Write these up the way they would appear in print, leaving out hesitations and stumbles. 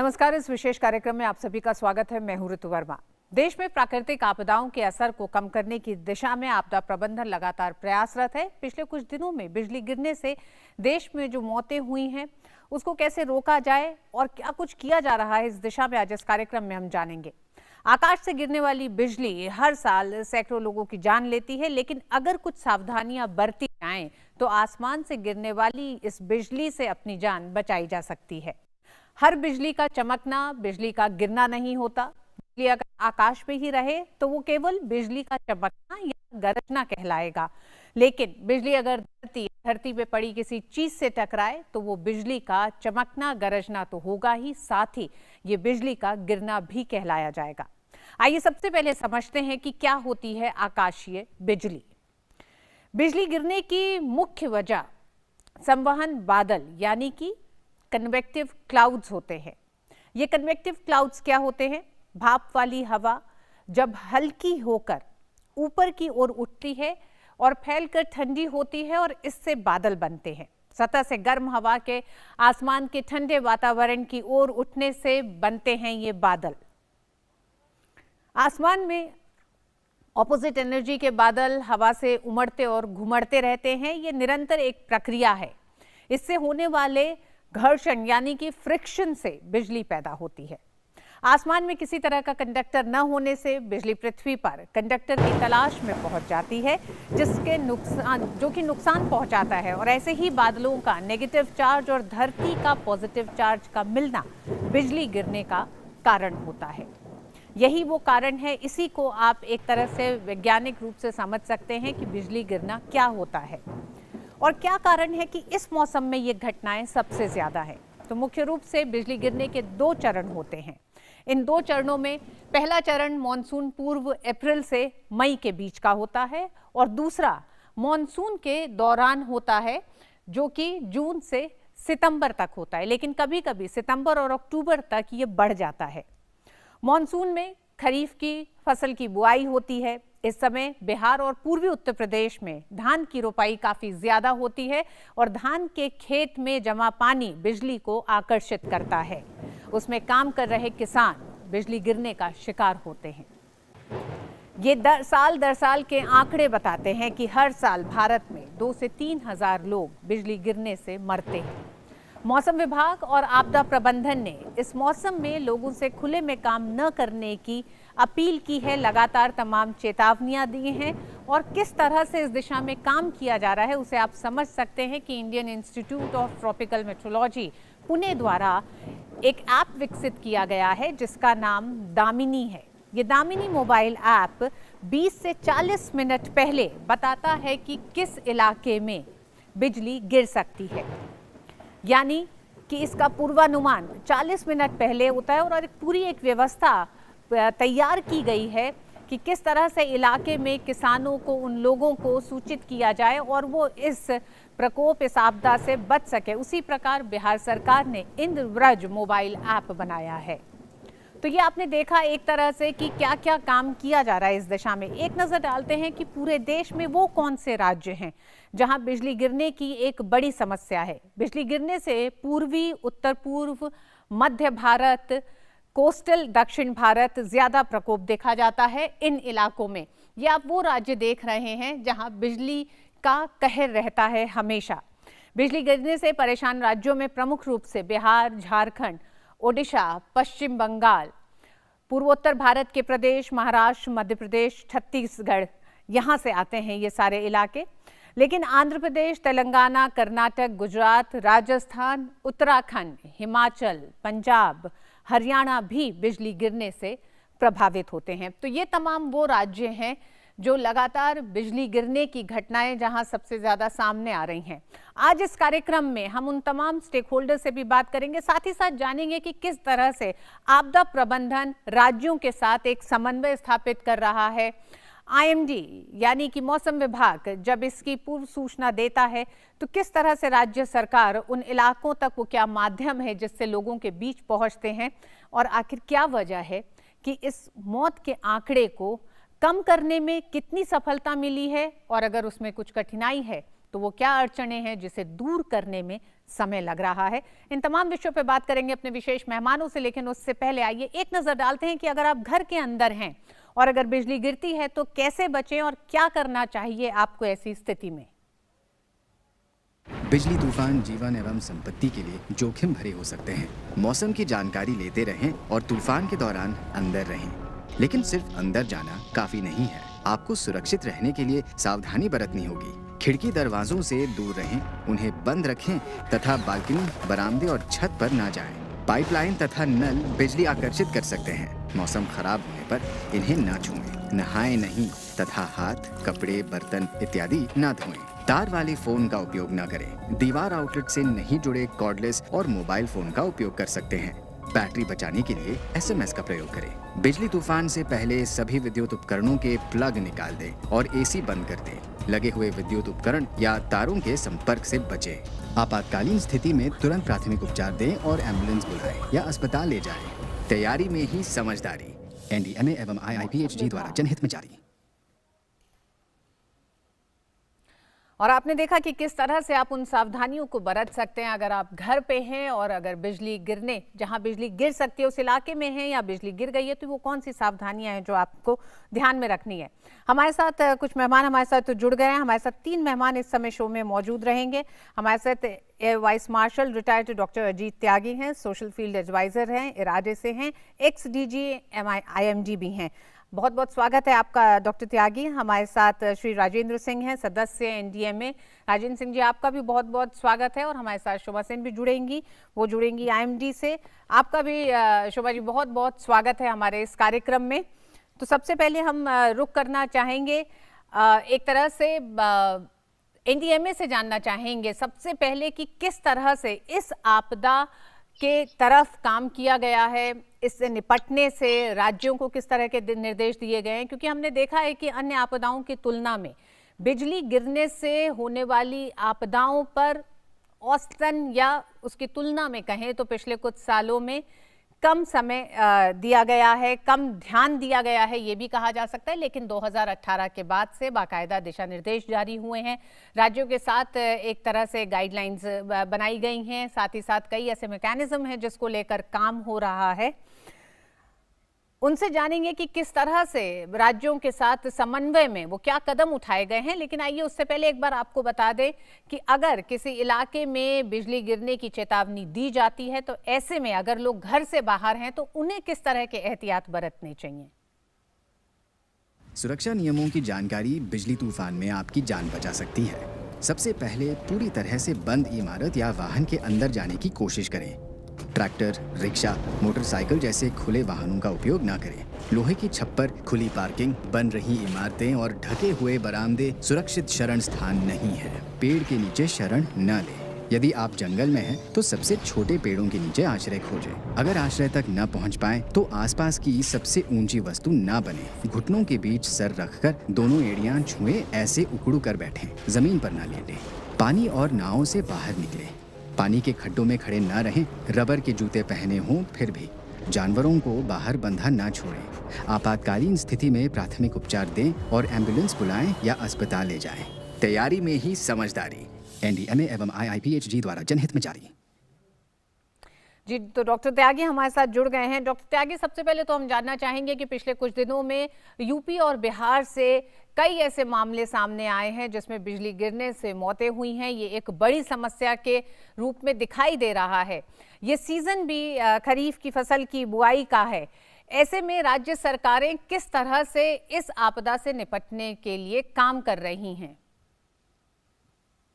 नमस्कार। इस विशेष कार्यक्रम में आप सभी का स्वागत है। मैं हूं ऋतु वर्मा। देश में प्राकृतिक आपदाओं के असर को कम करने की दिशा में आपदा प्रबंधन लगातार प्रयासरत है। पिछले कुछ दिनों में बिजली गिरने से देश में जो मौतें हुई हैं उसको कैसे रोका जाए और क्या कुछ किया जा रहा है इस दिशा में आज इस कार्यक्रम में हम जानेंगे। आकाश से गिरने वाली बिजली हर साल सैकड़ों लोगों की जान लेती है, लेकिन अगर कुछ सावधानियां बरती जाएं तो आसमान से गिरने वाली इस बिजली से अपनी जान बचाई जा सकती है। हर बिजली का चमकना बिजली का गिरना नहीं होता। बिजली अगर आकाश में ही रहे तो वो केवल बिजली का चमकना या गरजना कहलाएगा, लेकिन बिजली अगर धरती पे पड़ी किसी चीज से टकराए तो वो बिजली का चमकना गरजना तो होगा ही, साथ ही ये बिजली का गिरना भी कहलाया जाएगा। आइए सबसे पहले समझते हैं कि क्या होती है आकाशीय बिजली। बिजली गिरने की मुख्य वजह संवहन बादल यानी कि कन्वेक्टिव क्लाउड्स होते हैं। ये कन्वेक्टिव क्लाउड्स क्या होते हैं? भाप वाली हवा जब हल्की होकर ऊपर की ओर उठती है और फैलकर ठंडी होती है और इससे बादल बनते हैं। सतह से गर्म हवा के आसमान के ठंडे वातावरण की ओर उठने से बनते हैं ये बादल। आसमान में ऑपोजिट एनर्जी के बादल हवा से उमड़ते और घुमड़ते रहते हैं। ये निरंतर एक प्रक्रिया है। इससे होने वाले घर्षण यानी कि फ्रिक्शन से बिजली पैदा होती है। आसमान में किसी तरह का कंडक्टर न होने से बिजली पृथ्वी पर कंडक्टर की तलाश में पहुंच जाती है, जो कि नुकसान पहुंचाता है। और ऐसे ही बादलों का नेगेटिव चार्ज और धरती का पॉजिटिव चार्ज का मिलना बिजली गिरने का कारण होता है। यही वो कारण है। इसी को आप एक तरह से वैज्ञानिक रूप से समझ सकते हैं कि बिजली गिरना क्या होता है और क्या कारण है कि इस मौसम में ये घटनाएं सबसे ज्यादा हैं। तो मुख्य रूप से बिजली गिरने के दो चरण होते हैं। इन दो चरणों में पहला चरण मॉनसून पूर्व अप्रैल से मई के बीच का होता है और दूसरा मॉनसून के दौरान होता है, जो कि जून से सितंबर तक होता है, लेकिन कभी कभी सितंबर और अक्टूबर तक ये बढ़ जाता है। मॉनसून में खरीफ की फसल की बुआई होती है। इस समय बिहार और पूर्वी उत्तर प्रदेश में धान की रोपाई काफी ज्यादा होती है और धान के खेत में जमा पानी बिजली को आकर्षित करता है। उसमें काम कर रहे किसान बिजली गिरने का शिकार होते हैं। ये साल दर साल के आंकड़े बताते हैं कि हर साल भारत में 2 से 3 हजार लोग बिजली गिरने से मरते हैं। मौसम विभाग और आपदा प्रबंधन ने इस मौसम में लोगों से खुले में काम न करने की अपील की है। लगातार तमाम चेतावनियां दी हैं और किस तरह से इस दिशा में काम किया जा रहा है उसे आप समझ सकते हैं कि Indian institute of tropical metrology Pune द्वारा एक ऐप विकसित किया गया है जिसका नाम दामिनी है। ये दामिनी मोबाइल ऐप 20 से 40 मिनट पहले बताता है कि किस इलाके में बिजली गिर सकती है, यानी कि इसका पूर्वानुमान 40 मिनट पहले होता है और पूरी एक व्यवस्था तैयार की गई है कि किस तरह से इलाके में किसानों को, उन लोगों को सूचित किया जाए और वो इस प्रकोप, इस आपदा से बच सके। उसी प्रकार बिहार सरकार ने इंद्रव्रज मोबाइल ऐप बनाया है। तो ये आपने देखा एक तरह से कि क्या क्या काम किया जा रहा है इस दिशा में। एक नजर डालते हैं कि पूरे देश में वो कौन से राज्य हैं जहां बिजली गिरने की एक बड़ी समस्या है। बिजली गिरने से पूर्वी, उत्तर पूर्व, मध्य भारत, कोस्टल दक्षिण भारत ज्यादा प्रकोप देखा जाता है इन इलाकों में। ये आप वो राज्य देख रहे हैं जहां बिजली का कहर रहता है हमेशा। बिजली गिरने से परेशान राज्यों में प्रमुख रूप से बिहार, झारखंड, ओडिशा, पश्चिम बंगाल, पूर्वोत्तर भारत के प्रदेश महाराष्ट्र, मध्य प्रदेश, छत्तीसगढ़, यहाँ से आते हैं ये सारे इलाके। लेकिन आंध्र प्रदेश, तेलंगाना, कर्नाटक, गुजरात, राजस्थान, उत्तराखंड, हिमाचल, पंजाब, हरियाणा भी बिजली गिरने से प्रभावित होते हैं। तो ये तमाम वो राज्य हैं जो लगातार बिजली गिरने की घटनाएं जहां सबसे ज्यादा सामने आ रही हैं। आज इस कार्यक्रम में हम उन तमाम स्टेक होल्डर से भी बात करेंगे, साथ ही साथ जानेंगे कि किस तरह से आपदा प्रबंधन राज्यों के साथ एक समन्वय स्थापित कर रहा है। IMD यानी कि मौसम विभाग जब इसकी पूर्व सूचना देता है तो किस तरह से राज्य सरकार उन इलाकों तक, वो क्या माध्यम है जिससे लोगों के बीच पहुंचते हैं और आखिर क्या वजह है कि इस मौत के आंकड़े को कम करने में कितनी सफलता मिली है और अगर उसमें कुछ कठिनाई है तो वो क्या अड़चने हैं जिसे दूर करने में समय लग रहा है। इन तमाम विषयों पर बात करेंगे अपने विशेष मेहमानों से, लेकिन उससे पहले आइए एक नजर डालते हैं कि अगर आप घर के अंदर हैं और अगर बिजली गिरती है तो कैसे बचें और क्या करना चाहिए आपको ऐसी स्थिति में। बिजली तूफान जीवन एवं संपत्ति के लिए जोखिम भरे हो सकते हैं। मौसम की जानकारी लेते रहें और तूफान के दौरान अंदर रहें। लेकिन सिर्फ अंदर जाना काफी नहीं है। आपको सुरक्षित रहने के लिए सावधानी बरतनी होगी। खिड़की दरवाजों से दूर रहें, उन्हें बंद रखें तथा बालकनी, बरामदे और छत पर ना जाएं। पाइपलाइन तथा नल बिजली आकर्षित कर सकते हैं। मौसम खराब होने पर इन्हें ना छुएं। नहाएं नहीं तथा हाथ, कपड़े, बर्तन इत्यादि ना धोएं। तार वाले फोन का उपयोग न करें। दीवार आउटलेट से नहीं जुड़े कॉर्डलेस और मोबाइल फोन का उपयोग कर सकते हैं। बैटरी बचाने के लिए एसएमएस का प्रयोग करें। बिजली तूफान से पहले सभी विद्युत उपकरणों के प्लग निकाल दें और एसी बंद कर दें। लगे हुए विद्युत उपकरण या तारों के संपर्क से बचें। आपातकालीन स्थिति में तुरंत प्राथमिक उपचार दें और एम्बुलेंस बुलाएं या अस्पताल ले जाएं। तैयारी में ही समझदारी। एनडीएमए एवं आईआईपीएचजी द्वारा जनहित में जारी। और आपने देखा कि किस तरह से आप उन सावधानियों को बरत सकते हैं अगर आप घर पे हैं और अगर बिजली गिरने, जहां बिजली गिर सकती है उस इलाके में हैं या बिजली गिर गई है, तो वो कौन सी सावधानियां हैं जो आपको ध्यान में रखनी है। हमारे साथ कुछ मेहमान हमारे साथ जुड़ गए हैं। हमारे साथ 3 मेहमान इस समय शो में मौजूद रहेंगे। हमारे साथ air vice marshal retired doctor Ajit Tyagi हैं, सोशल फील्ड एडवाइजर हैं, इरादे से हैं, एक्स डीजी IMD भी हैं। बहुत बहुत स्वागत है आपका डॉक्टर त्यागी। हमारे साथ श्री राजेंद्र सिंह हैं, सदस्य एनडीएमए। राजेंद्र सिंह जी, आपका भी बहुत बहुत स्वागत है। और हमारे साथ शोभा सेन भी जुड़ेंगी, वो जुड़ेंगी IMD से। आपका भी शोभा जी बहुत बहुत स्वागत है हमारे इस कार्यक्रम में। तो सबसे पहले हम रुख करना चाहेंगे एक तरह से एनडीएमए से जानना चाहेंगे सबसे पहले कि किस तरह से इस आपदा के तरफ काम किया गया है, इससे निपटने से राज्यों को किस तरह के निर्देश दिए गए हैं, क्योंकि हमने देखा है कि अन्य आपदाओं की तुलना में बिजली गिरने से होने वाली आपदाओं पर औसतन या उसकी तुलना में कहें तो पिछले कुछ सालों में कम समय दिया गया है, कम ध्यान दिया गया है, ये भी कहा जा सकता है। लेकिन 2018 के बाद से बाकायदा दिशा निर्देश जारी हुए हैं, राज्यों के साथ एक तरह से गाइडलाइंस बनाई गई हैं, साथ ही साथ कई ऐसे मैकेनिज्म हैं जिसको लेकर काम हो रहा है। उनसे जानेंगे कि किस तरह से राज्यों के साथ समन्वय में वो क्या कदम उठाए गए हैं। लेकिन आइए उससे पहले एक बार आपको बता दें कि अगर किसी इलाके में बिजली गिरने की चेतावनी दी जाती है तो ऐसे में अगर लोग घर से बाहर हैं तो उन्हें किस तरह के एहतियात बरतने चाहिए। सुरक्षा नियमों की जानकारी बिजली तूफान में आपकी जान बचा सकती है। सबसे पहले पूरी तरह से बंद इमारत या वाहन के अंदर जाने की कोशिश करें। ट्रैक्टर, रिक्शा, मोटरसाइकिल जैसे खुले वाहनों का उपयोग ना करें। लोहे की छप्पर, खुली पार्किंग, बन रही इमारतें और ढके हुए बरामदे सुरक्षित शरण स्थान नहीं है। पेड़ के नीचे शरण न लें। यदि आप जंगल में हैं तो सबसे छोटे पेड़ों के नीचे आश्रय खोजें। अगर आश्रय तक न पहुंच पाए तो आसपास की सबसे ऊंची वस्तु न बने। घुटनों के बीच सर रखकर दोनों एड़ियां छुए ऐसे उकड़ू कर बैठें। जमीन पर न लेटें। पानी और नावों से बाहर निकलें। पानी के खड्डों में खड़े ना रहें। रबर के जूते पहने हों फिर भी जानवरों को बाहर बंधा ना छोड़ें। आपातकालीन स्थिति में प्राथमिक उपचार दें और एम्बुलेंस बुलाएं या अस्पताल ले जाएं। तैयारी में ही समझदारी। एनडीएमए एवं IIPHG द्वारा जनहित में जारी। जी, तो डॉक्टर त्यागी हमारे साथ जुड़ गए हैं। डॉक्टर त्यागी, सबसे पहले तो हम जानना चाहेंगे कि पिछले कुछ दिनों में यूपी और बिहार से कई ऐसे मामले सामने आए हैं जिसमें बिजली गिरने से मौतें हुई हैं। ये एक बड़ी समस्या के रूप में दिखाई दे रहा है। ये सीजन भी खरीफ की फसल की बुआई का है। ऐसे में राज्य सरकारें किस तरह से इस आपदा से निपटने के लिए काम कर रही हैं?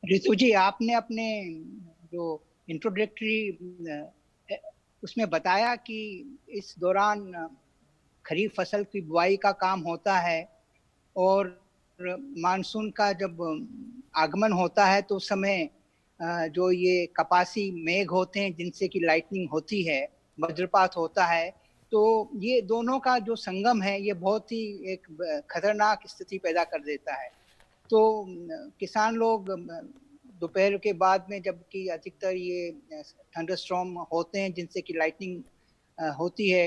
रितु जी, आपने अपने जो इंट्रोडक्टरी उसमें बताया कि इस दौरान खरीफ फसल की बुआई का काम होता है और मानसून का जब आगमन होता है तो उस समय जो ये कपासी मेघ होते हैं जिनसे कि लाइटनिंग होती है, वज्रपात होता है, तो ये दोनों का जो संगम है ये बहुत ही एक खतरनाक स्थिति पैदा कर देता है। तो किसान लोग दोपहर के बाद में जबकि अधिकतर ये थंडरस्टॉर्म होते हैं जिनसे कि लाइटनिंग होती है,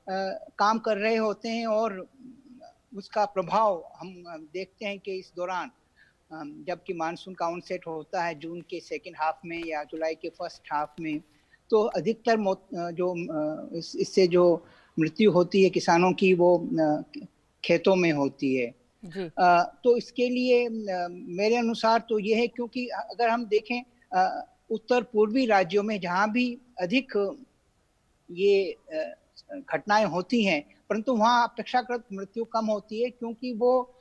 काम कर रहे होते हैं और उसका प्रभाव हम देखते हैं कि इस दौरान जबकि मानसून का ऑनसेट होता है जून के सेकंड हाफ में या जुलाई के फर्स्ट हाफ में, तो अधिकतर इससे जो मृत्यु होती है किसानों की वो खेतों में होती है। जी। तो इसके लिए मेरे अनुसार तो ये है, क्योंकि अगर हम देखें उत्तर पूर्वी राज्यों में जहाँ भी अधिक ये घटनाएं होती हैं, परंतु वहाँ अपेक्षाकृत मृत्यु कम होती है, क्योंकि वो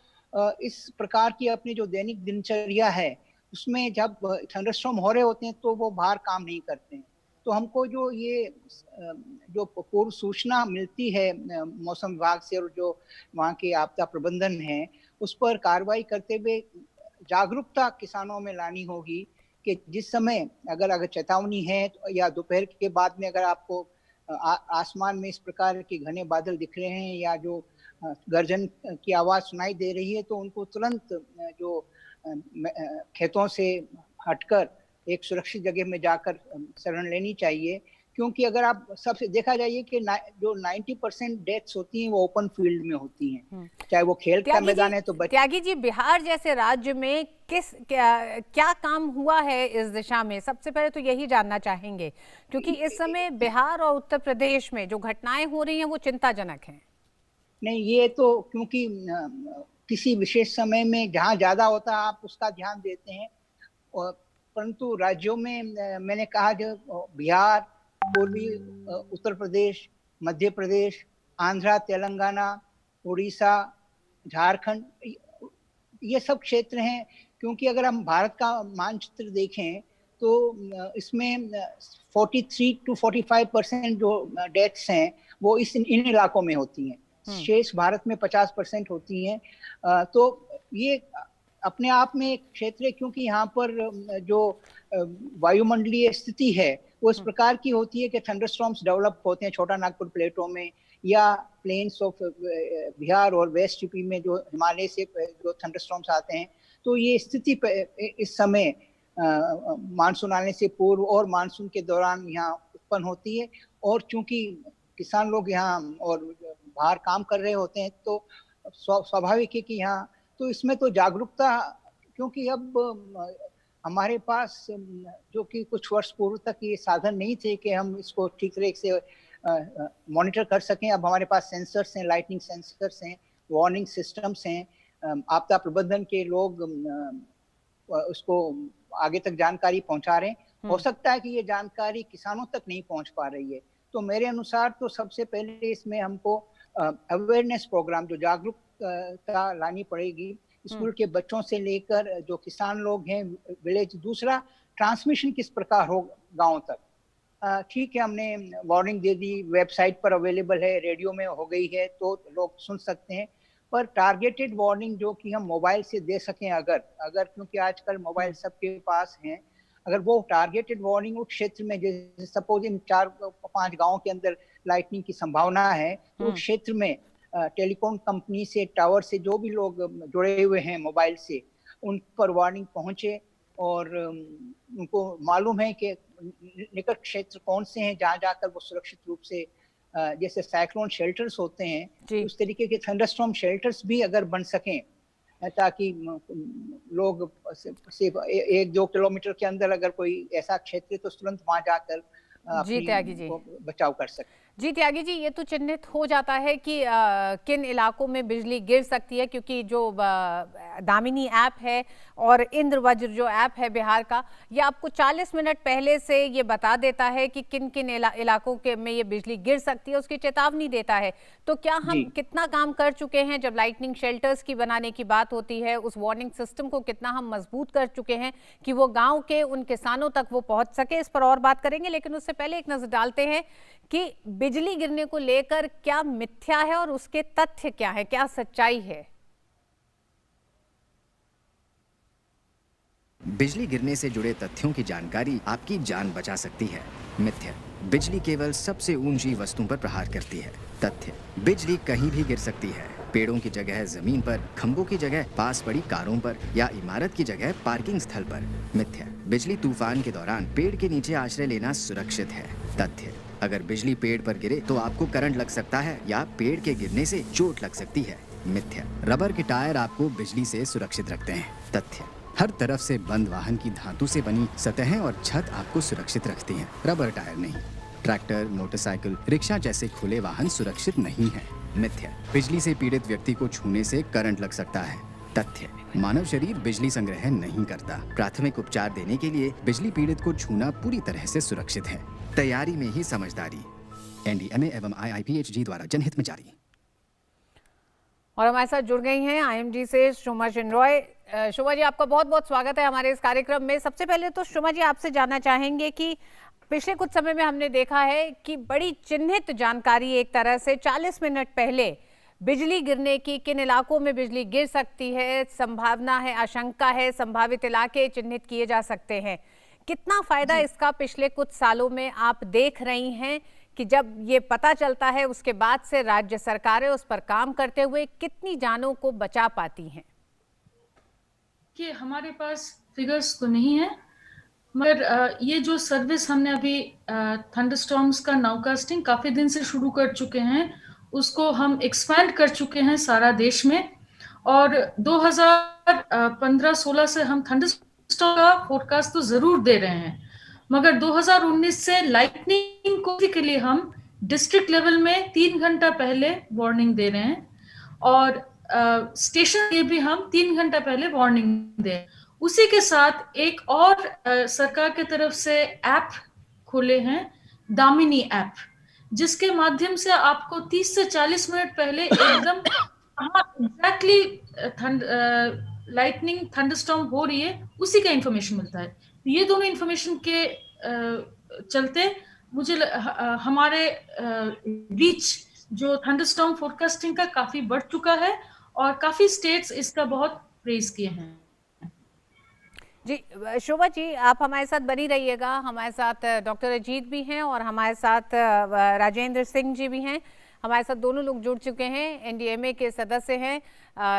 इस प्रकार की अपनी जो दैनिक दिनचर्या है उसमें जब थंडरस्टॉर्म हो रहे होते हैं तो वो बाहर काम नहीं करते हैं। तो हमको जो ये जो पूर्व सूचना मिलती है मौसम विभाग से और जो वहाँ के आपदा प्रबंधन है, उस पर कार्रवाई करते हुए जागरूकता किसानों में लानी होगी कि जिस समय अगर चेतावनी है या दोपहर के बाद में अगर आपको आसमान में इस प्रकार के घने बादल दिख रहे हैं या जो गर्जन की आवाज सुनाई दे रही है, तो उनको तुरंत जो खेतों से हटकर एक सुरक्षित जगह में जाकर शरण लेनी चाहिए। क्योंकि अगर आप सबसे देखा जाए कि जो 90% डेथ्स होती हैं वो ओपन फील्ड में होती हैं, चाहे वो खेल का मैदान है। तो त्यागी जी, बिहार जैसे राज्य में क्या काम हुआ है इस दिशा में? सबसे पहले तो यही जानना चाहेंगे, क्योंकि इस समय बिहार और उत्तर प्रदेश में जो घटनाएं हो रही हैं वो चिंताजनक हैं। नहीं, ये तो क्योंकि किसी विशेष समय में जहाँ ज्यादा होता है आप उसका ध्यान देते हैं, परंतु राज्यों में मैंने कहा जो बिहार, पूर्वी उत्तर प्रदेश, मध्य प्रदेश, आंध्रा, तेलंगाना, उड़ीसा, झारखंड, ये सब क्षेत्र हैं। क्योंकि अगर हम भारत का मानचित्र देखें तो इसमें 43 to 45% जो डेथ्स हैं वो इन इलाकों में होती हैं। शेष भारत में 50% होती हैं। तो ये अपने आप में एक क्षेत्र है, क्योंकि यहाँ पर जो वायुमंडलीय स्थिति है वो इस प्रकार की होती है कि थंडरस्टॉर्म्स डेवलप होते हैं छोटा नागपुर प्लेटों में या प्लेन्स ऑफ बिहार और वेस्ट यूपी में जो हिमालय से जो थंडरस्टॉर्म्स आते हैं। तो ये स्थिति इस समय मानसून आने से पूर्व और मानसून के दौरान यहाँ उत्पन्न होती है। और चूंकि किसान लोग यहाँ और बाहर काम कर रहे होते हैं तो स्वाभाविक है कि यहाँ तो इसमें तो जागरूकता, क्योंकि अब हमारे पास जो कि कुछ वर्ष पूर्व तक ये साधन नहीं थे कि हम इसको ठीक तरह से मॉनिटर कर सकें। अब हमारे पास सेंसर्स हैं, लाइटनिंग सेंसर्स हैं, वार्निंग सिस्टम्स हैं, आपदा प्रबंधन के लोग उसको आगे तक जानकारी पहुंचा रहे हैं। हो सकता है कि ये जानकारी किसानों तक नहीं पहुंच पा रही है, तो मेरे अनुसार तो सबसे पहले इसमें हमको अवेयरनेस प्रोग्राम, जो जागरूकता लानी पड़ेगी स्कूल के बच्चों से लेकर जो किसान लोग हैं विलेज। दूसरा, ट्रांसमिशन किस प्रकार हो गांव तक। ठीक है, हमने वार्निंग दे दी, वेबसाइट पर अवेलेबल है, रेडियो में हो गई है तो लोग सुन सकते हैं, पर टारगेटेड वार्निंग जो कि हम मोबाइल से दे सकें अगर क्योंकि आजकल मोबाइल सबके पास हैं, अगर वो टारगेटेड वार्निंग उस क्षेत्र में, जैसे सपोज इन 4-5 गाँव के अंदर लाइटनिंग की संभावना है, तो उस क्षेत्र में टेलीकॉम कंपनी से, टावर से जो भी लोग जुड़े हुए हैं मोबाइल से, उन पर वार्निंग पहुंचे और उनको मालूम है कि निकट क्षेत्र कौन से हैं जहां जाकर वो सुरक्षित रूप से, जैसे साइक्लोन शेल्टर्स होते हैं उस तरीके के थंडरस्टॉर्म शेल्टर्स भी अगर बन सकें, ताकि लोग सिर्फ 1-2 किलोमीटर के अंदर अगर कोई ऐसा क्षेत्र है तो तुरंत वहां जाकर बचाव कर सकते। जी त्यागी जी, ये तो चिन्हित हो जाता है कि किन इलाकों में बिजली गिर सकती है, क्योंकि जो दामिनी ऐप है और इंद्रवज्र जो ऐप है बिहार का, ये आपको 40 मिनट पहले से ये बता देता है कि किन किन इलाकों के में ये बिजली गिर सकती है, उसकी चेतावनी देता है। तो क्या हम कितना काम कर चुके हैं जब लाइटनिंग शेल्टर्स की बनाने की बात होती है, उस वार्निंग सिस्टम को कितना हम मजबूत कर चुके हैं कि वो गाँव के उन किसानों तक वो पहुँच सके, इस पर और बात करेंगे। लेकिन उससे पहले एक नजर डालते हैं कि बिजली गिरने को लेकर क्या मिथ्या है और उसके तथ्य क्या है, क्या सच्चाई है। बिजली गिरने से जुड़े तथ्यों की जानकारी आपकी जान बचा सकती है। मिथ्या, बिजली केवल सबसे ऊंची वस्तु पर प्रहार करती है। तथ्य, बिजली कहीं भी गिर सकती है, पेड़ों की जगह जमीन पर, खंभों की जगह पास पड़ी कारों पर या इमारत की जगह पार्किंग स्थल पर। मिथ्या, बिजली तूफान के दौरान पेड़ के नीचे आश्रय लेना सुरक्षित है। तथ्य, अगर बिजली पेड़ पर गिरे तो आपको करंट लग सकता है या पेड़ के गिरने से चोट लग सकती है। मिथ्या, रबर के टायर आपको बिजली से सुरक्षित रखते हैं। तथ्य, हर तरफ से बंद वाहन की धातु से बनी सतहें और छत आपको सुरक्षित रखती हैं, रबर टायर नहीं। ट्रैक्टर, मोटरसाइकिल, रिक्शा जैसे खुले वाहन सुरक्षित नहीं हैं। मिथ्या, बिजली से पीड़ित व्यक्ति को छूने से करंट लग सकता है। तथ्य, मानव शरीर बिजली संग्रह नहीं करता। प्राथमिक उपचार देने के लिए बिजली पीड़ित को छूना पूरी तरह से सुरक्षित है। तैयारी में ही समझदारी। NDMA एवं IIPHG द्वारा जनहित में जारी। और हमारे साथ जुड़ गई हैं IMG से शोमा शिनरॉय। शोमा जी, आपका बहुत बहुत स्वागत है हमारे इस कार्यक्रम में। सबसे पहले तो शोमा जी, आपसे जानना चाहेंगे कि पिछले कुछ समय में हमने देखा है कि बड़ी चिन्हित जानकारी, एक तरह से 40 मिनट पहले बिजली गिरने की, किन इलाकों में बिजली गिर सकती है, संभावना है, आशंका है, संभावित इलाके चिन्हित किए जा सकते हैं। कितना फायदा इसका पिछले कुछ सालों में आप देख रही हैं कि जब ये पता चलता है उसके बाद से राज्य सरकारें उस पर काम करते हुए कितनी जानों को बचा पाती हैं? कि हमारे पास फिगर्स तो नहीं है, मगर ये जो सर्विस हमने अभी थंडरस्टॉर्म्स का नाउकास्टिंग काफी दिन से शुरू कर चुके हैं, उसको हम एक्सपैंड कर चुके हैं सारा देश में। और 2015-16 से हम थंडरस्टॉर्म का फोरकास्ट तो जरूर दे रहे हैं, मगर 2019 से लाइटनिंग को के लिए हम डिस्ट्रिक्ट लेवल में 3 घंटा पहले वार्निंग दे रहे हैं, और स्टेशन के भी हम 3 घंटा पहले वार्निंग दें। उसी के साथ एक और सरकार की तरफ से ऐप खुले हैं, दामिनी ऐप, जिसके माध्यम से आपको 30 से 40 मिनट पहले एकदम एग्जैक्टली लाइटनिंग थंडरस्टॉर्म हो रही है उसी का इंफॉर्मेशन मिलता है। ये दोनों इंफॉर्मेशन के चलते मुझे हमारे रीच जो थंडरस्टॉर्म फोरकास्टिंग का काफी बढ़ चुका है, और काफी स्टेट्स इसका बहुत प्रेज किए हैं। जी शोभा जी, आप हमारे साथ बनी रहिएगा। हमारे साथ डॉक्टर अजीत भी हैं और हमारे साथ राजेंद्र सिंह जी भी हैं। हमारे साथ दोनों लोग जुड़ चुके हैं, NDMA के सदस्य हैं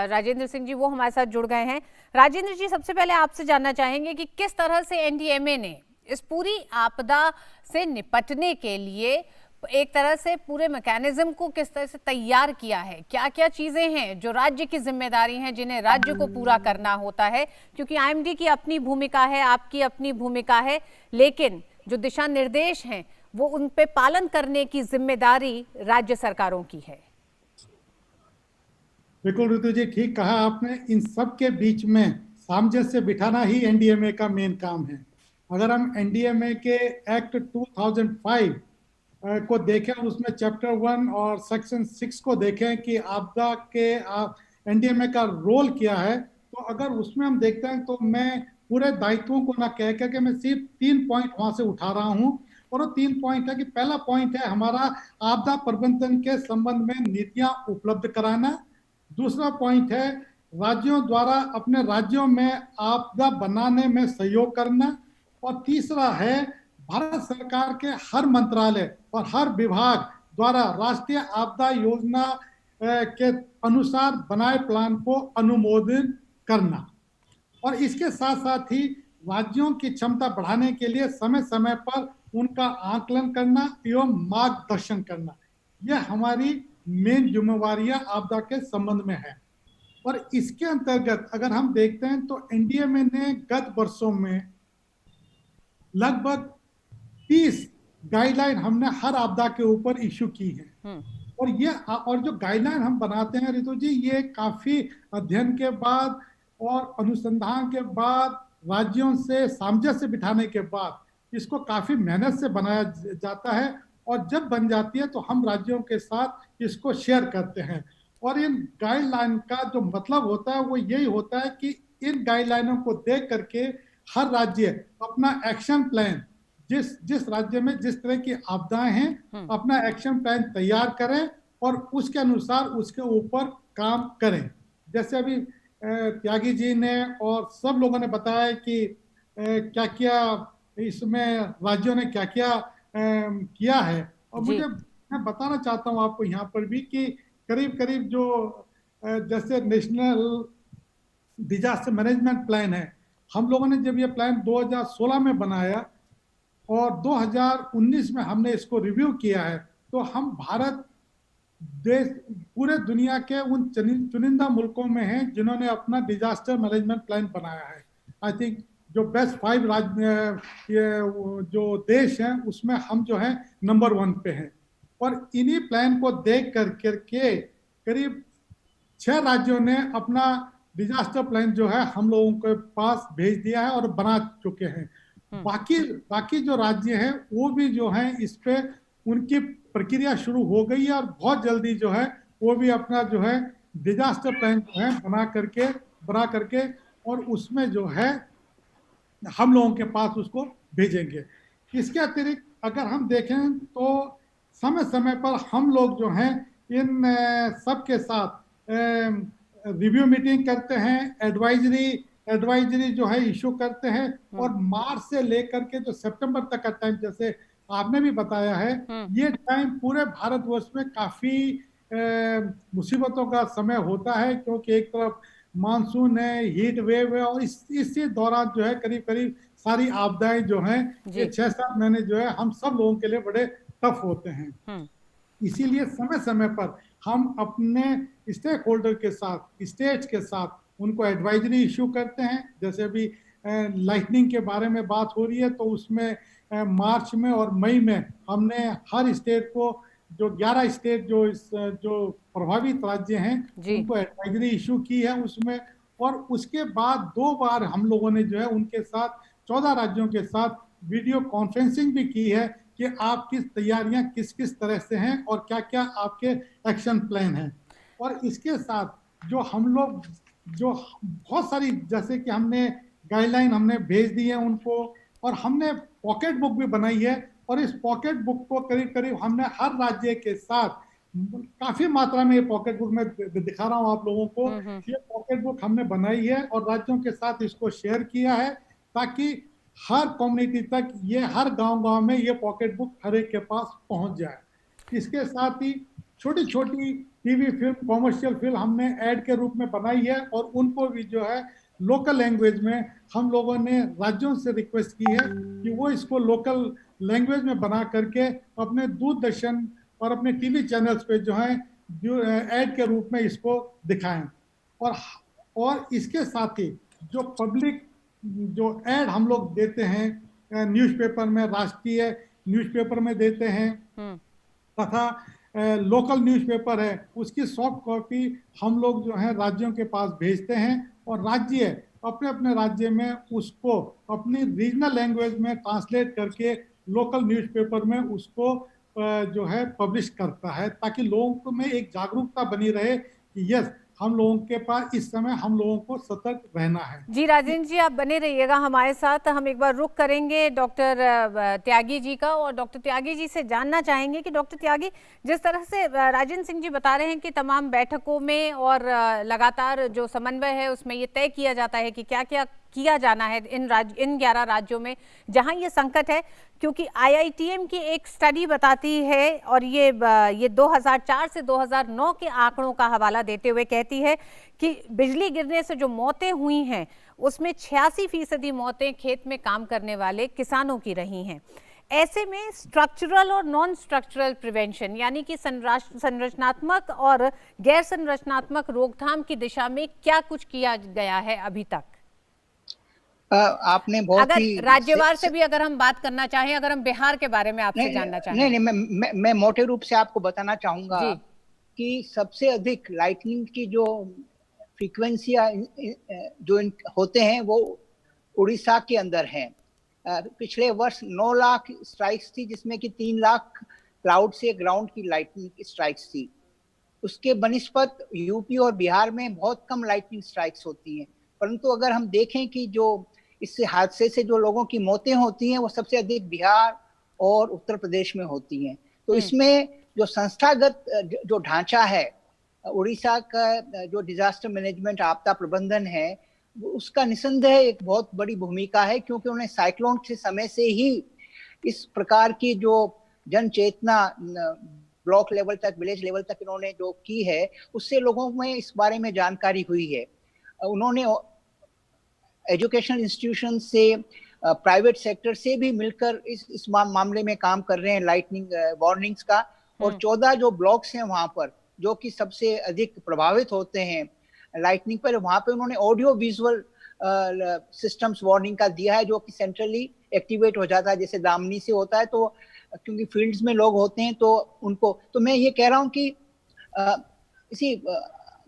राजेंद्र सिंह जी, वो हमारे साथ जुड़ गए हैं। राजेंद्र जी, सबसे पहले आपसे जानना चाहेंगे कि किस तरह से NDMA ने इस पूरी आपदा से निपटने के लिए एक तरह से पूरे मैकेनिज्म को किस तरह से तैयार किया है, क्या क्या चीजें हैं जो राज्य की जिम्मेदारी हैं जिन्हें राज्य को पूरा करना होता है, क्योंकि IMD की अपनी भूमिका है, आपकी अपनी भूमिका है, लेकिन जो दिशा निर्देश हैं वो उन पे पालन करने की जिम्मेदारी राज्य सरकारों की है। बिल्कुल ऋतु जी, ठीक कहा आपने। इन सब के बीच में सामंजस्य बिठाना ही NDMA का मेन काम है। अगर हम NDMA के एक्ट 2005 को देखें और उसमें चैप्टर 1 और सेक्शन 6 को देखें कि आपदा के NDMA का रोल क्या है, तो अगर उसमें हम देखते हैं तो मैं पूरे दायित्वों को ना कह के मैं सिर्फ 3 पॉइंट वहां से उठा रहा हूं। और वो 3 पॉइंट है कि पहला पॉइंट है हमारा आपदा प्रबंधन के संबंध में नीतियां उपलब्ध कराना। दूसरा पॉइंट है राज्यों द्वारा अपने राज्यों में आपदा बनाने में सहयोग करना। और तीसरा है भारत सरकार के हर मंत्रालय और हर विभाग द्वारा राष्ट्रीय आपदा योजना के अनुसार बनाए प्लान को अनुमोदन करना। और इसके साथ साथ ही राज्यों की क्षमता बढ़ाने के लिए समय समय पर उनका आकलन करना एवं मार्गदर्शन करना, यह हमारी मेन जिम्मेवारियां आपदा के संबंध में है। और इसके अंतर्गत अगर हम देखते हैं तो NDMA ने गत वर्षों में लगभग 30 गाइडलाइन हमने हर आपदा के ऊपर इश्यू की है। और जो गाइडलाइन हम बनाते हैं ऋतु जी, ये काफी अध्ययन के बाद और अनुसंधान के बाद, राज्यों से सामंजस्य बिठाने के बाद इसको काफी मेहनत से बनाया जाता है। और जब बन जाती है तो हम राज्यों के साथ इसको शेयर करते हैं। और इन गाइडलाइन का जो मतलब होता है वो यही होता है कि इन गाइडलाइनों को देख करके हर राज्य अपना एक्शन प्लान, जिस राज्य में जिस तरह की आपदाएं हैं, अपना एक्शन प्लान तैयार करें और उसके अनुसार उसके ऊपर काम करें। जैसे अभी त्यागी जी ने और सब लोगों ने बताया कि क्या क्या इसमें राज्यों ने क्या क्या किया है। और मैं बताना चाहता हूँ आपको यहाँ पर भी कि करीब करीब जो जैसे नेशनल डिजास्टर मैनेजमेंट प्लान है, हम लोगों ने जब ये प्लान 2016 में बनाया और 2019 में हमने इसको रिव्यू किया है, तो हम भारत देश पूरे दुनिया के उन चुनिंदा मुल्कों में हैं जिन्होंने अपना डिजास्टर मैनेजमेंट प्लान बनाया है। आई थिंक जो बेस्ट 5 जो देश हैं उसमें हम जो है नंबर 1 पे हैं। और इन्हीं प्लान को देख करके करीब 6 राज्यों ने अपना डिजास्टर प्लान जो है हम लोगों के पास भेज दिया है और बना चुके हैं। बाकी जो राज्य हैं वो भी जो है इस पे उनकी प्रक्रिया शुरू हो गई है और बहुत जल्दी जो है वो भी अपना जो है डिजास्टर प्लान जो है बना करके और उसमें जो है हम लोगों के पास उसको भेजेंगे। इसके अतिरिक्त अगर हम देखें तो समय समय पर हम लोग जो हैं इन सबके साथ रिव्यू मीटिंग करते हैं, एडवाइजरी जो है इशू करते हैं और मार्च से लेकर के जो सितंबर तक का टाइम जैसे आपने भी बताया है, ये टाइम पूरे भारतवर्ष में काफी मुसीबतों का समय होता है, क्योंकि एक तरफ मानसून है, हीट वेव है और इसी दौरान जो है करीब करीब सारी आपदाएं जो हैं ये 6-7 महीने जो है हम सब लोगों के लिए बड़े टफ होते हैं। इसीलिए समय समय पर हम अपने स्टेक होल्डर के साथ, स्टेट्स के साथ उनको एडवाइजरी इशू करते हैं। जैसे अभी लाइटनिंग के बारे में बात हो रही है तो उसमें मार्च में और मई में हमने हर स्टेट को जो 11 स्टेट जो प्रभावित राज्य हैं उनको एडवाइजरी इशू की है उसमें। और उसके बाद 2 बार हम लोगों ने जो है उनके साथ 14 राज्यों के साथ वीडियो कॉन्फ्रेंसिंग भी की है कि आप किस तैयारियां किस किस तरह से हैं और क्या क्या आपके एक्शन प्लान हैं। और इसके साथ जो हम लोग जो बहुत सारी जैसे कि हमने गाइडलाइन हमने भेज दी है उनको और हमने पॉकेट बुक भी बनाई है और इस पॉकेट बुक को करीब करीब हमने हर राज्य के साथ काफी मात्रा में ये पॉकेट बुक में दिखा रहा हूँ आप लोगों को। ये पॉकेट बुक हमने बनाई है और राज्यों के साथ इसको शेयर किया है ताकि हर कम्युनिटी तक ये हर गांव में ये पॉकेट बुक हर एक के पास पहुंच जाए। इसके साथ ही छोटी छोटी टीवी फिल्म, कॉमर्शियल फिल्म हमने ऐड के रूप में बनाई है और उनको भी जो है लोकल लैंग्वेज में हम लोगों ने राज्यों से रिक्वेस्ट की है कि वो इसको लोकल लैंग्वेज में बना करके अपने दूरदर्शन और अपने टीवी चैनल्स पे जो है ऐड के रूप में इसको दिखाएं। और इसके साथ ही जो पब्लिक जो ऐड हम लोग देते हैं न्यूज़पेपर में, राष्ट्रीय न्यूज़पेपर में देते हैं तथा लोकल न्यूज़पेपर है उसकी सॉफ्ट कॉपी हम लोग जो है राज्यों के पास भेजते हैं और राज्य अपने अपने राज्य में उसको अपनी रीजनल लैंग्वेज में ट्रांसलेट करके लोकल न्यूज़पेपर में उसको जो है पब्लिश करता है ताकि लोगों में एक जागरूकता बनी रहे कि यस हम लोगों के पास इस समय हम लोगों को सतर्क रहना है। जी राजेंद्र जी, आप बने रहिएगा हमारे साथ। हम एक बार रुक करेंगे डॉक्टर त्यागी जी का और डॉक्टर त्यागी जी से जानना चाहेंगे कि डॉक्टर त्यागी, जिस तरह से राजेंद्र सिंह जी बता रहे हैं कि तमाम बैठकों में और लगातार जो समन्वय है उसमें ये तय किया जाता है कि क्या क्या किया जाना है इन 11 राज्यों में जहां ये संकट है, क्योंकि IITM की एक स्टडी बताती है और ये 2004 से 2009 के आंकड़ों का हवाला देते हुए कहती है कि बिजली गिरने से जो मौतें हुई हैं उसमें 86% मौतें खेत में काम करने वाले किसानों की रही हैं। ऐसे में स्ट्रक्चरल और नॉन स्ट्रक्चरल प्रिवेंशन यानी कि संरचनात्मक और गैर संरचनात्मक रोकथाम की दिशा में क्या कुछ किया गया है अभी तक? आपने बहुत अगर ही राज्यवार से भी अगर हम बात करना चाहें, अगर हम बिहार के बारे में आपसे जानना चाहें। नहीं, मैं मोटे रूप से आपको बताना चाहूंगा कि सबसे अधिक लाइटनिंग की जो फ्रीक्वेंसी जो होते हैं वो उड़ीसा के अंदर हैं। पिछले वर्ष 9 लाख स्ट्राइक्स थी जिसमें कि 3 लाख क्लाउड से ग्राउंड की लाइटनिंग स्ट्राइक्स थी। उसके बनिस्पत यूपी और बिहार में बहुत कम लाइटनिंग स्ट्राइक्स होती हैं। परंतु अगर हम देखें कि जो इस हादसे से जो लोगों की मौतें होती हैं वो सबसे अधिक बिहार और उत्तर प्रदेश में होती हैं। तो इसमें जो संस्थागत जो ढांचा है उड़ीसा का, जो डिजास्टर मैनेजमेंट आपदा प्रबंधन है, उसका निसंदेह एक बहुत बड़ी भूमिका है, क्योंकि उन्हें साइक्लोन के समय से ही इस प्रकार की जो जन चेतना ब्लॉक लेवल तक, विलेज लेवल तक इन्होंने जो की है उससे लोगों में इस बारे में जानकारी हुई है। उन्होंने एजुकेशनल इंस्टीट्यूशन से, प्राइवेट सेक्टर से भी मिलकर इस मामले में काम कर रहे हैं लाइटनिंग वार्निंग्स का। और 14 जो ब्लॉक्स हैं वहां पर जो कि सबसे अधिक प्रभावित होते हैं लाइटनिंग पर, वहां पे उन्होंने ऑडियो विजुअल सिस्टम्स वार्निंग का दिया है, जो कि सेंट्रली एक्टिवेट हो जाता है, जैसे दामनी से होता है। तो क्योंकि फील्ड्स में लोग होते हैं तो उनको, तो मैं ये कह रहा हूँ कि इसी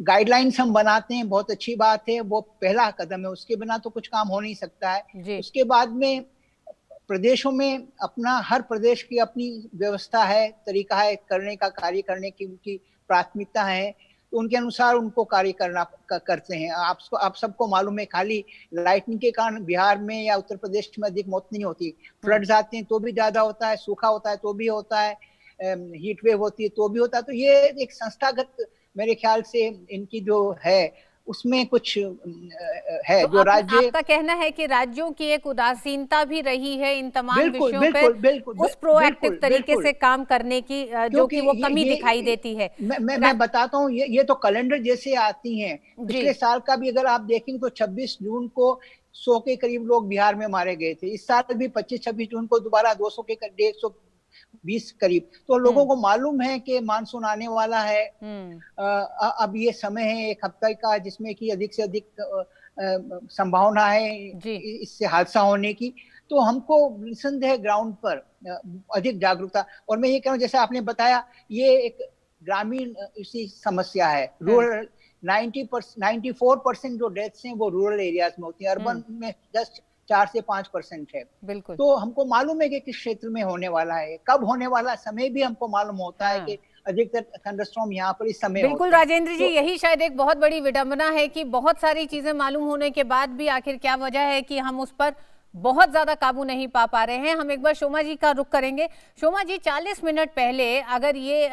गाइडलाइंस हम बनाते हैं, बहुत अच्छी बात है, वो पहला कदम है, उसके बिना तो कुछ काम हो नहीं सकता है। उसके बाद में प्रदेशों में अपना, हर प्रदेश की अपनी व्यवस्था है, तरीका है करने का, कार्य करने की उनकी प्राथमिकता है, तो उनके अनुसार उनको कार्य करते हैं। आप सबको मालूम है, खाली लाइटनिंग के कारण बिहार में या उत्तर प्रदेश में अधिक मौत नहीं होती, फ्लड्स आते हैं तो भी ज्यादा होता है, सूखा होता है तो भी होता है, हीट वेव होती है तो भी होता है। तो ये एक संस्थागत मेरे ख्याल से इनकी जो है उसमें कुछ है, तो जो राज्य, आपका कहना है कि राज्यों की एक उदासीनता भी रही है इन तमाम विषयों पर उस प्रोएक्टिव तरीके से काम करने की, जो कि वो कमी दिखाई देती है। मैं बताता हूँ, ये तो कैलेंडर जैसे आती हैं। पिछले साल का भी अगर आप देखेंगे तो 26 जून को 100 के करीब लोग बिहार में मारे गए थे। इस साल भी 25-26 जून को दोबारा 200 के 120 करीब। तो लोगों को मालूम है कि मानसून आने वाला है। अब ये समय है एक हफ्ते का जिसमें कि अधिक से अधिक संभावना है इससे हादसा होने की। तो हमको निसंदेह ग्राउंड पर अधिक जागरूकता, और मैं ये कह रहा हूँ जैसे आपने बताया, ये एक ग्रामीण इसी समस्या है। रूरल 94% जो डेथ्स हैं वो रूरल एरियाज में होती हैं, अर्बन में जस्ट 4 से 5% है। बिल्कुल। तो हमको मालूम है कि किस क्षेत्र में होने वाला है, कब होने वाला, समय भी हमको मालूम होता है कि अधिकतर थंडरस्टॉर्म यहाँ पर इस समय बिल्कुल राजेंद्र जी, यही शायद एक बहुत बड़ी विडंबना है कि बहुत सारी चीजें मालूम होने के बाद भी आखिर क्या वजह है कि हम उस पर बहुत ज्यादा काबू नहीं पा रहे हैं। हम एक बार शोमा जी का रुख करेंगे। शोमा जी, 40 मिनट पहले अगर ये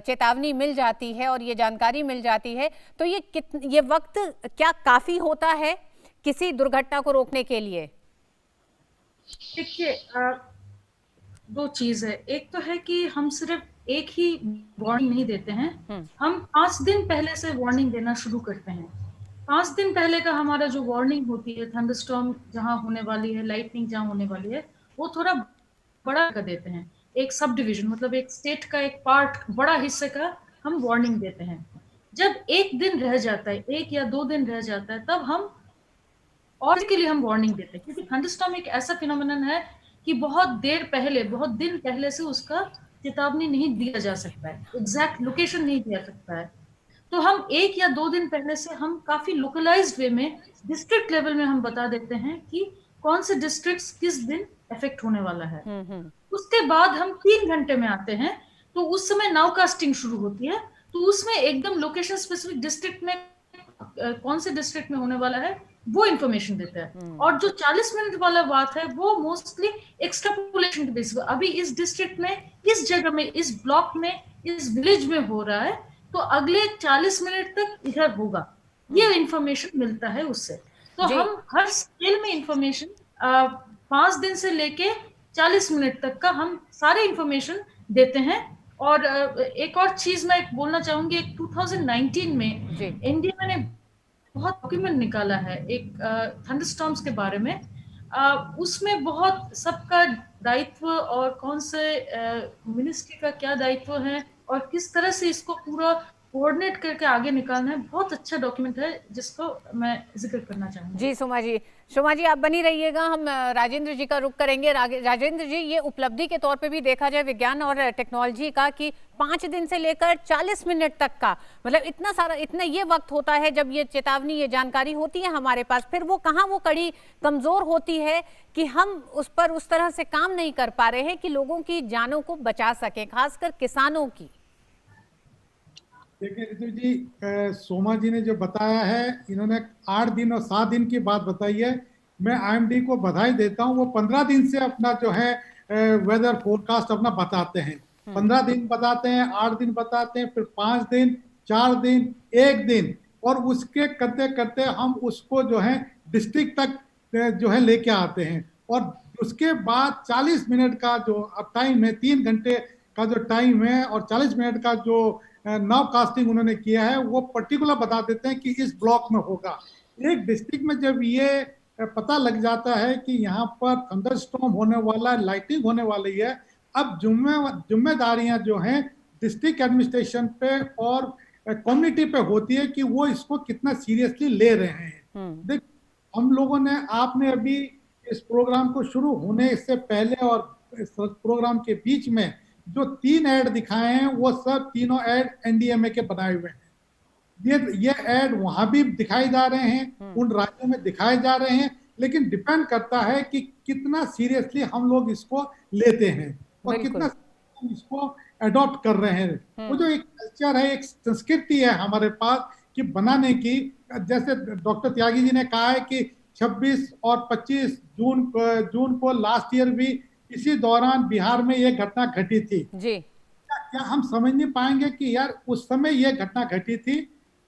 चेतावनी मिल जाती है और ये जानकारी मिल जाती है तो ये वक्त क्या काफी होता है किसी दुर्घटना को रोकने के लिए? देखिए, दो चीज है। एक तो है कि हम सिर्फ एक ही वार्निंग नहीं देते हैं, हम 5 दिन पहले से वार्निंग देना शुरू करते हैं। 5 दिन पहले का हमारा जो वार्निंग होती है, थंडरस्टॉर्म जहां होने वाली है, लाइटनिंग जहां होने वाली है, वो थोड़ा बड़ा कर देते हैं। एक सब डिविजन, मतलब एक स्टेट का एक पार्ट, बड़ा हिस्से का हम वार्निंग देते हैं। जब एक दिन रह जाता है, 1 या 2 दिन रह जाता है, तब हम और के लिए हम वार्निंग देते हैं, क्योंकि थंडरस्टॉर्म एक ऐसा फिनोमेनन है कि बहुत दिन पहले से उसका चेतावनी नहीं दिया जा सकता है, एग्जैक्ट लोकेशन नहीं दिया सकता है। तो हम 1 या 2 दिन पहले से हम काफी लोकलाइज्ड वे में डिस्ट्रिक्ट लेवल में हम बता देते हैं कि कौन से डिस्ट्रिक्ट्स किस दिन इफेक्ट होने वाला है। उसके बाद हम 3 घंटे में आते हैं, तो उस समय नाउकास्टिंग शुरू होती है। तो उसमें एकदम लोकेशन स्पेसिफिक डिस्ट्रिक्ट में कौन से डिस्ट्रिक्ट में होने वाला है वो इंफॉर्मेशन देता है। और जो 40 मिनट वाला बात है वो मोस्टली एक्सट्रापोलेशन के बेसिस पर, अभी इस डिस्ट्रिक्ट में, इस जगह में, इस ब्लॉक में, इस विलेज में हो रहा है, तो अगले 40 मिनट तक इधर होगा, ये इंफॉर्मेशन मिलता है उससे। तो हम हर स्केल में इंफॉर्मेशन 5 दिन से लेके 40 मिनट तक का हम सारे इंफॉर्मेशन देते हैं। और एक और चीज मैं बोलना चाहूंगी, 2019 में इंडिया ने बहुत डॉक्यूमेंट निकाला है एक थंडरस्टॉर्म्स के बारे में। उसमें बहुत सबका दायित्व और कौन से मिनिस्ट्री का क्या दायित्व है और किस तरह से इसको पूरा कोऑर्डिनेट करके आगे निकालना है, बहुत अच्छा डॉक्यूमेंट है जिसको मैं जिक्र करना चाहूंगी। जी शोमा जी आप बनी रहिएगा, हम राजेंद्र जी का रुख करेंगे। राजेंद्र जी, ये उपलब्धि के तौर पे भी देखा जाए विज्ञान और टेक्नोलॉजी का कि 5 दिन से लेकर 40 मिनट तक का, मतलब इतना ये वक्त होता है जब ये चेतावनी, ये जानकारी होती है हमारे पास, फिर वो कहाँ वो कड़ी कमजोर होती है कि हम उस पर उस तरह से काम नहीं कर पा रहे हैं कि लोगों की जानों को बचा सके, खासकर किसानों की। देखिए ऋतु जी, सोमा जी ने जो बताया है, इन्होंने 8 दिन और 7 दिन की बात बताई है। मैं IMD को बधाई देता हूँ, वो 15 दिन से अपना जो है वेदर फोरकास्ट अपना बताते हैं। 15 दिन बताते हैं, 8 दिन बताते हैं, फिर 5 दिन, 4 दिन, 1 दिन, और उसके करते करते हम उसको जो है डिस्ट्रिक्ट तक जो है लेके आते हैं। और उसके बाद 40 मिनट का जो अब टाइम है, 3 घंटे का जो टाइम है और 40 मिनट का जो नाउ कास्टिंग उन्होंने किया है, वो पर्टिकुलर बता देते हैं कि इस ब्लॉक में होगा। एक डिस्ट्रिक्ट में जब ये पता लग जाता है कि यहाँ पर थंडरस्टॉर्म होने वाला है, लाइटिंग होने वाली है, अब जिम्मेदारियां जो हैं डिस्ट्रिक्ट एडमिनिस्ट्रेशन पे और कम्युनिटी पे होती है कि वो इसको कितना सीरियसली ले रहे हैं। देख, हम लोगों ने, आपने अभी इस प्रोग्राम को शुरू होने से पहले और इस प्रोग्राम के बीच में जो 3 ऐड दिखाए हैं, वो सब तीनों ऐड एनडीएमए के बनाए हुए हैं। ये ऐड वहां भी दिखाए जा रहे हैं, उन राज्यों में दिखाए जा रहे हैं, लेकिन डिपेंड करता है कि कितना सीरियसली हम लोग इसको लेते हैं और कितना हम इसको अडॉप्ट कर रहे हैं। वो जो एक कल्चर है, एक संस्कृति है हमारे पास कि बनाने की, जैसे डॉक्टर त्यागी जी ने कहा है कि 26 और 25 जून को लास्ट ईयर भी इसी दौरान बिहार में ये घटना घटी थी जी। क्या हम समझ नहीं पाएंगे कि यार उस समय ये घटना घटी थी,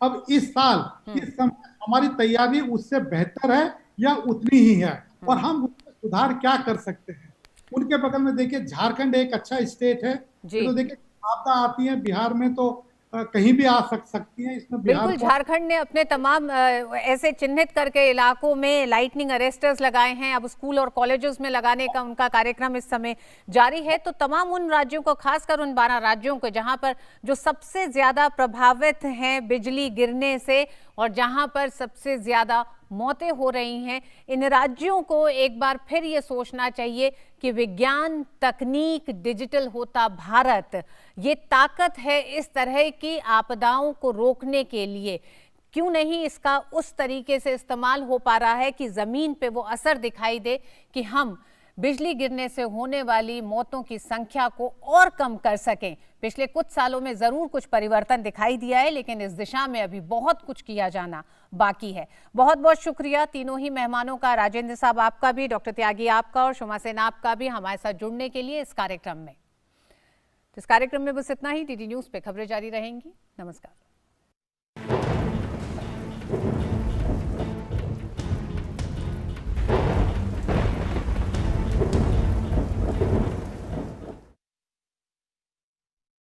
अब इस साल इस समय हमारी तैयारी उससे बेहतर है या उतनी ही है, और हम उसमें सुधार क्या कर सकते हैं। उनके बगल में देखिए झारखंड एक अच्छा स्टेट है, तो देखिए आपदा आती है बिहार में तो कहीं भी आ सकती है। इसमें बिल्कुल, झारखंड ने अपने तमाम ऐसे चिन्हित करके इलाकों में लाइटनिंग अरेस्टर्स लगाए हैं। अब स्कूल और कॉलेजेस में लगाने का उनका कार्यक्रम इस समय जारी है। तो तमाम उन राज्यों को, खासकर उन 12 राज्यों को जहां पर जो सबसे ज्यादा प्रभावित हैं बिजली गिरने से और जहां पर सबसे ज्यादा मौतें हो रही हैं, इन राज्यों को एक बार फिर ये सोचना चाहिए कि विज्ञान, तकनीक, डिजिटल होता भारत, ये ताकत है इस तरह की आपदाओं को रोकने के लिए। क्यों नहीं इसका उस तरीके से इस्तेमाल हो पा रहा है कि जमीन पे वो असर दिखाई दे कि हम बिजली गिरने से होने वाली मौतों की संख्या को और कम कर सकें। पिछले कुछ सालों में जरूर कुछ परिवर्तन दिखाई दिया है, लेकिन इस दिशा में अभी बहुत कुछ किया जाना बाकी है। बहुत बहुत शुक्रिया तीनों ही मेहमानों का, राजेंद्र साहब आपका भी, डॉक्टर त्यागी आपका और शुमा सेन आपका भी हमारे साथ जुड़ने के लिए इस कार्यक्रम में। इस कार्यक्रम में बस इतना ही। डीडी न्यूज पे खबरें जारी रहेंगी। नमस्कार।